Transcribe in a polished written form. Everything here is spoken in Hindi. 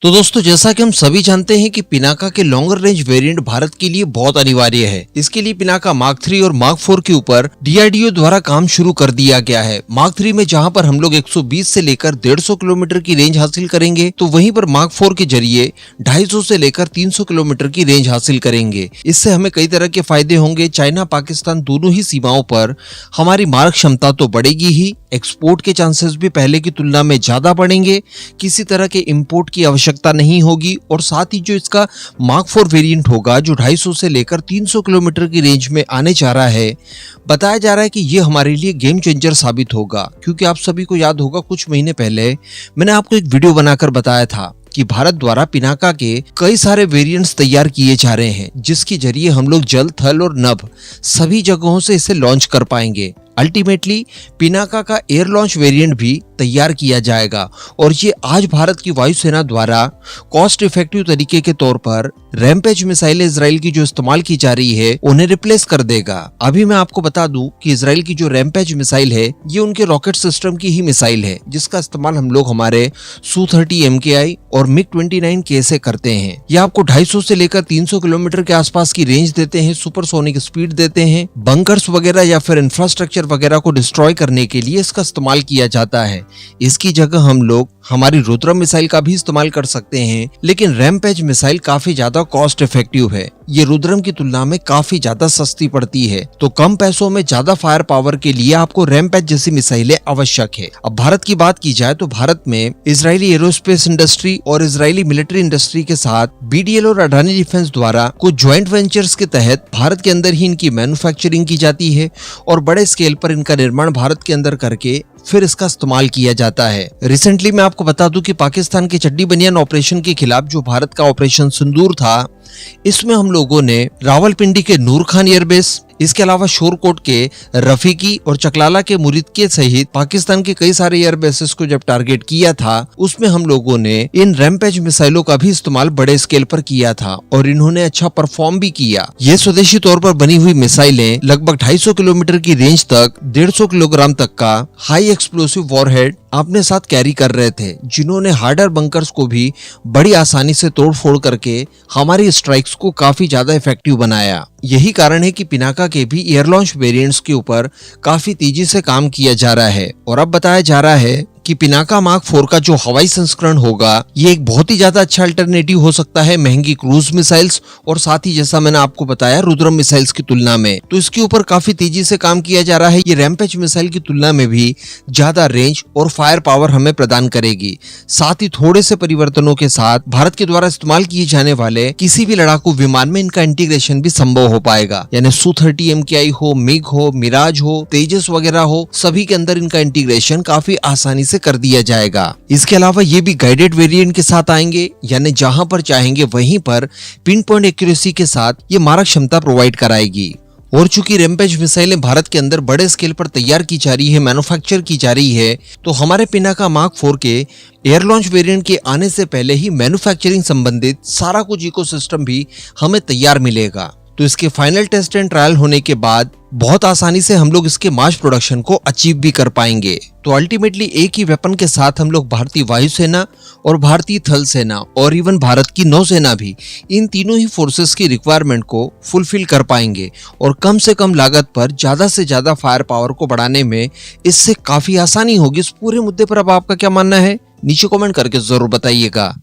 तो दोस्तों, जैसा कि हम सभी जानते हैं कि पिनाका के लॉन्गर रेंज वेरिएंट भारत के लिए बहुत अनिवार्य है। इसके लिए पिनाका मार्क 3 और मार्क 4 के ऊपर DRDO द्वारा काम शुरू कर दिया गया है। मार्क 3 में जहां पर हम लोग 120 से लेकर 150 किलोमीटर की रेंज हासिल करेंगे, तो वहीं पर मार्क 4 के जरिए 250 से लेकर 300 किलोमीटर की रेंज हासिल करेंगे। इससे हमें कई तरह के फायदे होंगे। चाइना पाकिस्तान दोनों ही सीमाओं पर हमारी मारक क्षमता तो बढ़ेगी ही, एक्सपोर्ट के चांसेस भी पहले की तुलना में ज्यादा बढ़ेंगे, किसी तरह के इंपोर्ट की आवश्यकता नहीं होगी। और साथ ही जो इसका मार्क 4 वेरिएंट होगा, जो 250 से लेकर 300 किलोमीटर की रेंज में आने जा रहा है, बताया जा रहा है कि ये हमारे लिए गेम चेंजर साबित होगा। क्योंकि आप सभी को याद होगा, कुछ महीने पहले मैंने आपको एक वीडियो बनाकर बताया था कि भारत द्वारा पिनाका के कई सारे वेरिएंट्स तैयार किए जा रहे हैं, जिसके जरिए हम लोग जल, थल और नभ सभी जगहों से इसे लॉन्च कर पाएंगे। अल्टीमेटली पिनाका का एयर लॉन्च वेरिएंट भी तैयार किया जाएगा और ये आज भारत की वायुसेना द्वारा कॉस्ट इफेक्टिव तरीके के तौर पर रैम्पेज मिसाइल इजराइल की जो इस्तेमाल की जा रही है, उन्हें रिप्लेस कर देगा। अभी मैं आपको बता दूं कि इजराइल की जो रैम्पेज मिसाइल है, ये उनके रॉकेट सिस्टम की ही मिसाइल है, जिसका इस्तेमाल हम लोग हमारे Su-30 MKI और MiG-29K से करते हैं। ये आपको 250 से लेकर 300 किलोमीटर के आसपास की रेंज देते हैं, सुपरसोनिक स्पीड देते हैं। बंकर्स वगैरह या फिर इंफ्रास्ट्रक्चर वगैरह को डिस्ट्रॉय करने के लिए इसका इस्तेमाल किया जाता है। इसकी जगह हम लोग हमारी रुद्रम मिसाइल का भी इस्तेमाल कर सकते हैं, लेकिन रैम्पेज मिसाइल काफी ज्यादा कॉस्ट इफेक्टिव है। ये रुद्रम की तुलना में काफी ज्यादा सस्ती पड़ती है, तो कम पैसों में ज्यादा फायर पावर के लिए आपको रैम्पेज जैसी मिसाइलें आवश्यक है। अब भारत की बात की जाए तो भारत में इजरायली एरोस्पेस इंडस्ट्री और इजरायली मिलिट्री इंडस्ट्री के साथ BDL और अडानी डिफेंस द्वारा कुछ ज्वाइंट वेंचर्स के तहत भारत के अंदर ही इनकी मैन्युफैक्चरिंग की जाती है और बड़े स्केल पर इनका निर्माण भारत के अंदर करके फिर इसका इस्तेमाल किया जाता है। रिसेंटली मैं आपको बता दूं कि पाकिस्तान के चड्डी बनियान ऑपरेशन के खिलाफ जो भारत का ऑपरेशन सिंदूर था, इसमें हम लोगों ने रावलपिंडी के नूर खान एयरबेस, इसके अलावा शोरकोट के रफीकी और चकलाला के मुरीदके सहित पाकिस्तान के कई सारे एयरबेसेस को जब टारगेट किया था, उसमें हम लोगों ने इन रैम्पेज मिसाइलों का भी इस्तेमाल बड़े स्केल पर किया था और इन्होंने अच्छा परफॉर्म भी किया। ये स्वदेशी तौर पर बनी हुई मिसाइलें लगभग 250 किलोमीटर की रेंज तक 150 किलोग्राम तक का हाई एक्सप्लोसिव वॉरहेड अपने साथ कैरी कर रहे थे, जिन्होंने हार्डर बंकर्स को भी बड़ी आसानी से तोड़फोड़ करके हमारी स्ट्राइक्स को काफी ज्यादा इफेक्टिव बनाया। यही कारण है कि पिनाका के भी एयर लॉन्च वेरिएंट्स के ऊपर काफी तेजी से काम किया जा रहा है। और अब बताया जा रहा है कि पिनाका मार्क 4 का जो हवाई संस्करण होगा, ये एक बहुत ही ज्यादा अच्छा अल्टरनेटिव हो सकता है महंगी क्रूज मिसाइल्स और साथ ही जैसा मैंने आपको बताया रुद्रम मिसाइल्स की तुलना में। तो इसके ऊपर काफी तेजी से काम किया जा रहा है। ये रैम्पेज मिसाइल की तुलना में भी ज्यादा रेंज और फायर पावर हमें प्रदान करेगी। साथ ही थोड़े से परिवर्तनों के साथ भारत के द्वारा इस्तेमाल किए जाने वाले किसी भी लड़ाकू विमान में इनका इंटीग्रेशन भी संभव हो पाएगा। यानी Su-30 MKI हो, मिग हो, मिराज हो, तेजस वगैरह हो, सभी के अंदर इनका इंटीग्रेशन काफी आसानी कर दिया जाएगा। इसके अलावा ये भी गाइडेड वेरिएंट के साथ आएंगे, यानी जहां पर चाहेंगे वहीं पर पिन पॉइंट एक्यूरेसी के साथ ये मारक क्षमता प्रोवाइड कराएगी। और चूंकि रैम्पेज मिसाइलें भारत के अंदर बड़े स्केल पर तैयार की जा रही है, मैन्युफैक्चर की जा रही है, तो हमारे पिनाका मार्क 4 के एयर लॉन्च वेरिएंट के आने से पहले ही मैन्युफैक्चरिंग संबंधित सारा कुछ इकोसिस्टम भी हमें तैयार मिलेगा। तो इसके फाइनल टेस्ट एंड ट्रायल होने के बाद बहुत आसानी से हम लोग इसके मास प्रोडक्शन को अचीव भी कर पाएंगे। तो अल्टीमेटली एक ही वेपन के साथ हम लोग भारतीय वायुसेना और भारतीय थल सेना और इवन भारत की नौसेना भी, इन तीनों ही फोर्सेस की रिक्वायरमेंट को फुलफिल कर पाएंगे और कम से कम लागत पर ज्यादा से ज्यादा फायर पावर को बढ़ाने में इससे काफी आसानी होगी। इस पूरे मुद्दे पर अब आपका क्या मानना है, नीचे कमेंट करके जरूर बताइएगा।